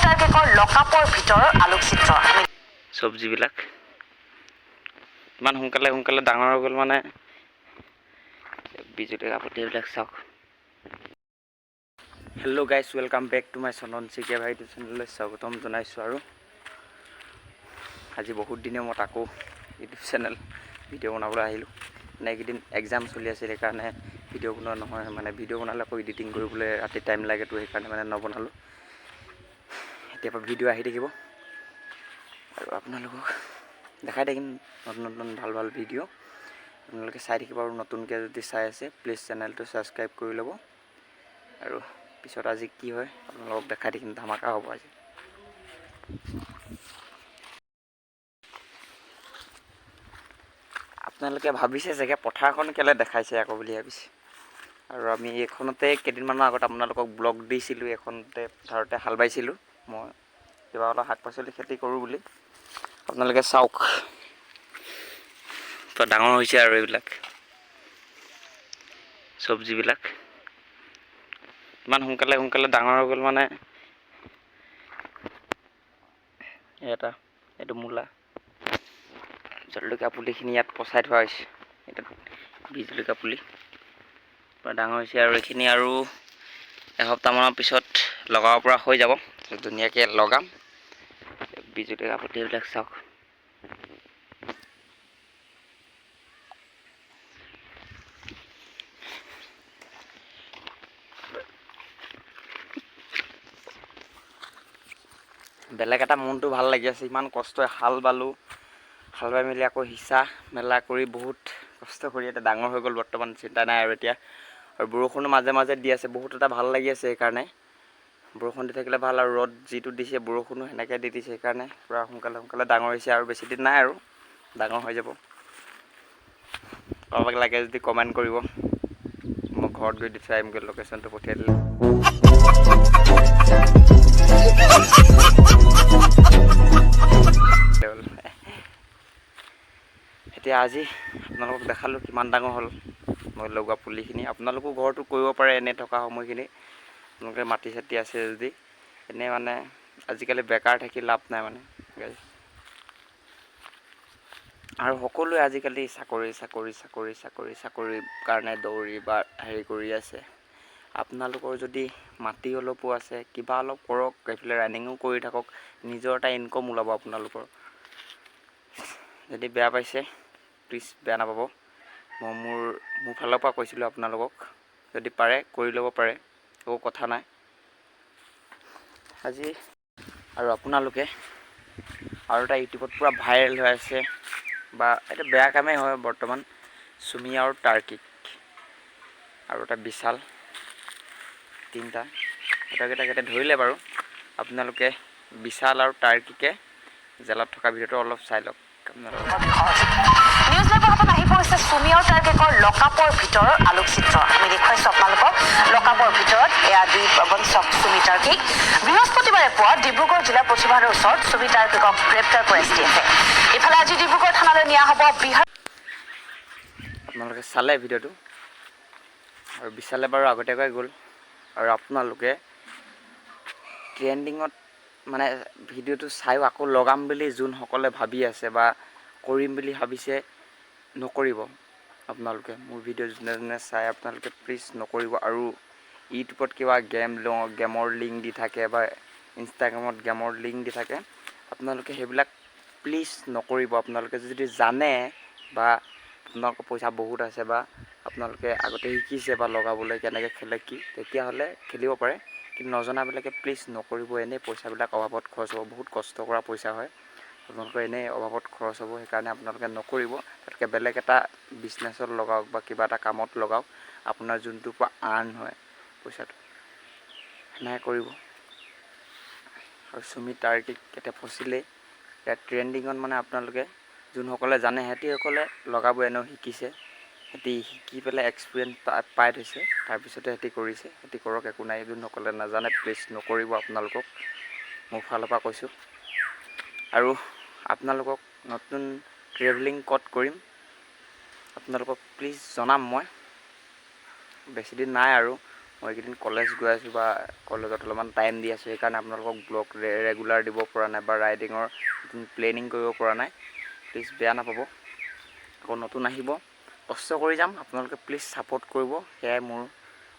তাৰিখৰ লকআপৰ ভিতৰৰ আলোকচিত্ৰ চব্জিবিলাক ইমান সোনকালে ডাঙৰ হৈ গ'ল মানে বিজুলী কাপতি এইবিলাক চাওক। Hello' guys, welcome back to my Chandan Chikiya ভাই ইউটিউব চেনেললৈ স্বাগতম জনাইছোঁ। আৰু আজি বহুত দিনৰ মূৰত আকৌ ইউটিউব চেনেল ভিডিঅ' বনাবলৈ আহিলোঁ। মানে এইকেইদিন এক্সাম চলি আছিল, সেইকাৰণে ভিডিঅ' বনোৱা নহয়। মানে ভিডিঅ' বনালে আকৌ এডিটিং কৰিবলৈ ৰাতি টাইম লাগেতো, সেইকাৰণে মানে নবনালোঁ। এতিয়াৰ পৰা ভিডিঅ' আহি থাকিব আৰু আপোনালোকক দেখাই থাকিম নতুন নতুন ভাল ভাল ভিডিঅ'। আপোনালোকে চাই থাকিব, আৰু নতুনকৈ যদি চাই আছে প্লিজ চেনেলটো ছাবস্ক্ৰাইব কৰি ল'ব। আৰু পিছত আজি কি হয় আপোনালোকক দেখাই থাকিম, ধামাকা হ'ব আজি। আপোনালোকে ভাবিছে চাগে পথাৰখন কেলৈ দেখাইছে আকৌ বুলি ভাবিছে। আৰু আমি এইখনতে কেইদিনমানৰ আগত আপোনালোকক ব্লগ দিছিলোঁ, এইখনতে পথাৰতে হাল বাইছিলোঁ মই কিবা অলপ শাক পাচলি খেতি কৰোঁ বুলি। আপোনালোকে চাওক তো ডাঙৰ হৈছে আৰু এইবিলাক চব্জিবিলাক ইমান সোনকালে ডাঙৰ হৈ গ'ল মানে এইটো মূলা জলকীয়া পুলিখিনি ইয়াত পচাই থোৱা হৈছে। এতিয়া বীজ জলকীয়া পুলি পূৰা ডাঙৰ হৈছে, আৰু এইখিনি আৰু এসপ্তাহমানৰ পিছত লগাব পৰা হৈ যাব। ধুনীয়াকৈ লগাম বীজ জলকীয়া পুলি। এইবিলাক চাওক বেলেগ এটা মনটো ভাল লাগি আছে। ইমান কষ্টৰে হাল বালোঁ, হাল বাই মেলি আকৌ সিঁচা মেলা কৰি বহুত কষ্ট কৰি এতিয়া ডাঙৰ হৈ গ'ল। বৰ্তমান চিন্তা নাই আৰু এতিয়া। আৰু বৰষুণো মাজে মাজে দি আছে, বহুত এটা ভাল লাগি আছে। সেইকাৰণে বৰষুণ দি থাকিলে ভাল, আৰু ৰ'দ যিটো দিছে বৰষুণো সেনেকৈ দি দিছে। সেইকাৰণে পূৰা সোনকালে ডাঙৰ হৈছে, আৰু বেছি দিন নাই আৰু ডাঙৰ হৈ যাব। কাৰোবাক লাগে যদি কমেণ্ট কৰিব, মই ঘৰত গৈ দি থৈ আহিমগৈ, লোকেশ্যনটো পঠিয়াই দিলে। এতিয়া আজি আপোনালোকক দেখালোঁ কিমান ডাঙৰ হ'ল মই লগোৱা পুলিখিনি। আপোনালোকো ঘৰতো কৰিব পাৰে এনে থকা সময়খিনি। আপোনালোকে মাটি চাটি আছে যদি এনেই মানে আজিকালি বেকাৰ থাকি লাভ নাই মানে। আৰু সকলোৱে আজিকালি চাকৰিৰ কাৰণে দৌৰি বা হেৰি কৰি আছে। আপোনালোকৰ যদি মাটি অলপো আছে, কিবা অলপ কৰক, এইফালে ৰানিঙো কৰি থাকক, নিজৰ এটা ইনকম ওলাব আপোনালোকৰ। যদি বেয়া পাইছে প্লিজ বেয়া নাপাব, মই মোৰ ফালৰ পৰা কৈছিলোঁ আপোনালোকক। যদি পাৰে কৰি ল'ব পাৰে, একো কথা নাই আজি। আৰু আপোনালোকে আৰু এটা ইউটিউবত পূৰা ভাইৰেল হৈ আছে, বা এইটো বেয়া কামেই হয় বৰ্তমান, চুমি আৰু টাৰ্কিক আৰু এটা বিশাল, তিনিটা গোটেইকেইটা ধৰিলে বাৰু। আপোনালোকে বিশাল আৰু টাৰ্কিকে জেলত থকা ভিডিঅ'টো অলপ চাই লওক। নিউজ লাইভৰ হাতত আহি পৰিছে চুমি আৰু টাৰ্কিকৰ লকআপৰ ভিতৰৰ আলোকচিত্ৰ। আমি দেখুৱাইছোঁ আপোনালোকক লকআপৰ ভিতৰত এয়া দুই প্ৰবঞ্চক চুমি টাৰ্কিক। বৃহস্পতিবাৰে পুৱা ডিব্ৰুগড় জিলা পুথিভঁৰালৰ ওচৰত চুমি টাৰ্কিকক গ্ৰেপ্তাৰ কৰে STF-এ। ইফালে আজি ডিব্ৰুগড় থানালৈ নিয়া হ'ব বিহাৰ। আপোনালোকে চালে ভিডিঅ'টো, আৰু বিশালে বাৰু আগতীয়াকৈ গ'ল। আৰু আপোনালোকে ট্ৰেণ্ডিঙত মানে ভিডিঅ'টো চাইও আকৌ লগাম বুলি যোনসকলে ভাবি আছে বা কৰিম বুলি ভাবিছে, নকৰিব। আপোনালোকে মোৰ ভিডিঅ' যোনে যোনে চাই আপোনালোকে প্লিজ নকৰিব। আৰু ইউটিউবত কিবা গেমৰ লিংক দি থাকে, বা ইনষ্টাগ্ৰামত গেমৰ লিংক দি থাকে, আপোনালোকে সেইবিলাক প্লিজ নকৰিব। আপোনালোকে যদি জানে বা আপোনালোকৰ পইচা বহুত আছে, বা আপোনালোকে আগতে শিকিছে বা লগাবলৈ কেনেকৈ খেলে কি, তেতিয়াহ'লে খেলিব পাৰে। কিন্তু নজনাবিলাকে প্লিজ নকৰিব। এনেই পইচাবিলাক অভাৱত খৰচ হ'ব, বহুত কষ্ট কৰা পইচা হয়। আপোনালোকৰ এনেই অভাৱত খৰচ হ'ব, সেইকাৰণে আপোনালোকে নকৰিব। তাতকৈ বেলেগ এটা বিজনেছত লগাওক বা কিবা এটা কামত লগাওক, আপোনাৰ যোনটোৰ পৰা আৰ্ণ হয় পইচাটো, সেনেকৈ কৰিব। আৰু চুমি টাৰ্কিক এতিয়া ফচিলেই ইয়াত ট্ৰেণ্ডিঙত। মানে আপোনালোকে যোনসকলে জানে সিহঁতিসকলে লগাব, এনেও শিকিছে, সিহঁতি শিকি পেলাই এক্সপিৰিয়েঞ্চ পাই থৈছে, তাৰপিছতে সিহঁতি কৰিছে। সিহঁতি কৰক, একো নাই। যোনসকলে নাজানে প্লিজ নকৰিব। আপোনালোকক মোৰ ফালৰ পৰা কৈছোঁ। আৰু আপোনালোকক নতুন ট্ৰেভেলিং ক'ত কৰিম আপোনালোকক প্লিজ জনাম মই। বেছিদিন নাই আৰু মই এইকেইদিন কলেজ গৈ আছোঁ বা কলেজত অলপমান টাইম দি আছোঁ, সেইকাৰণে আপোনালোকক ব্লগ ৰেগুলাৰ দিব পৰা নাই বা ৰাইডিঙৰ প্লেনিং কৰিব পৰা নাই। প্লিজ বেয়া নাপাব। আকৌ নতুন আহিব, কষ্ট কৰি যাম, আপোনালোকে প্লিজ ছাপোৰ্ট কৰিব, সেয়াই মোৰ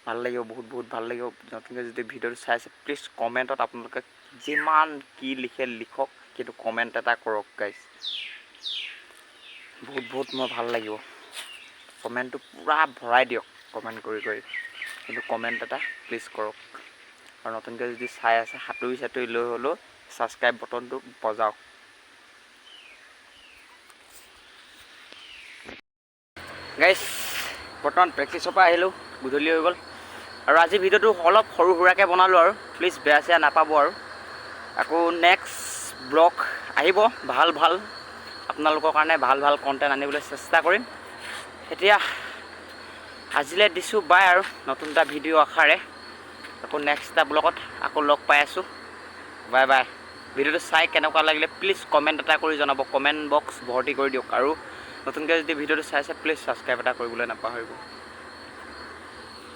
ভাল লাগিব, বহুত ভাল লাগিব। নতুনকৈ যদি ভিডিঅ'টো চাই আছে প্লিজ কমেণ্টত আপোনালোকে যিমান কি লিখে লিখক, কিন্তু কমেণ্ট এটা কৰক গাইজ। বহুত মোৰ ভাল লাগিব। কমেণ্টটো পূৰা ভৰাই দিয়ক কমেণ্ট কৰি, কিন্তু কমেণ্ট এটা প্লিজ কৰক। আৰু নতুনকৈ যদি চাই আছে সাঁতুৰি লৈ হ'লেও ছাবস্ক্ৰাইব বটনটো বজাওক। গাইজ বৰ্তমান প্ৰেক্টিছৰ পৰা আহিলোঁ, গধূলি হৈ গ'ল আৰু আজি ভিডিঅ'টো অলপ সৰু সুৰাকৈ বনালোঁ আৰু প্লিজ বেয়া চেয়া নাপাব। আৰু আকৌ নেক্সট ব্লগ আহিব, ভাল আপোনালোকৰ কাৰণে ভাল কণ্টেণ্ট আনিবলৈ চেষ্টা কৰিম। এতিয়া আজিলৈ দিছোঁ বাই, আৰু নতুন এটা ভিডিঅ' আশাৰে আকৌ নেক্সট এটা ব্লগত আকৌ লগ পাই আছোঁ। বাই। ভিডিঅ'টো চাই কেনেকুৱা লাগিলে প্লিজ কমেণ্ট এটা কৰি জনাব, কমেণ্ট বক্স ভৰ্তি কৰি দিয়ক। আৰু নতুনকৈ যদি ভিডিঅ'টো চাইছে প্লিজ ছাবস্ক্ৰাইব এটা কৰিবলৈ নাপাহৰিব।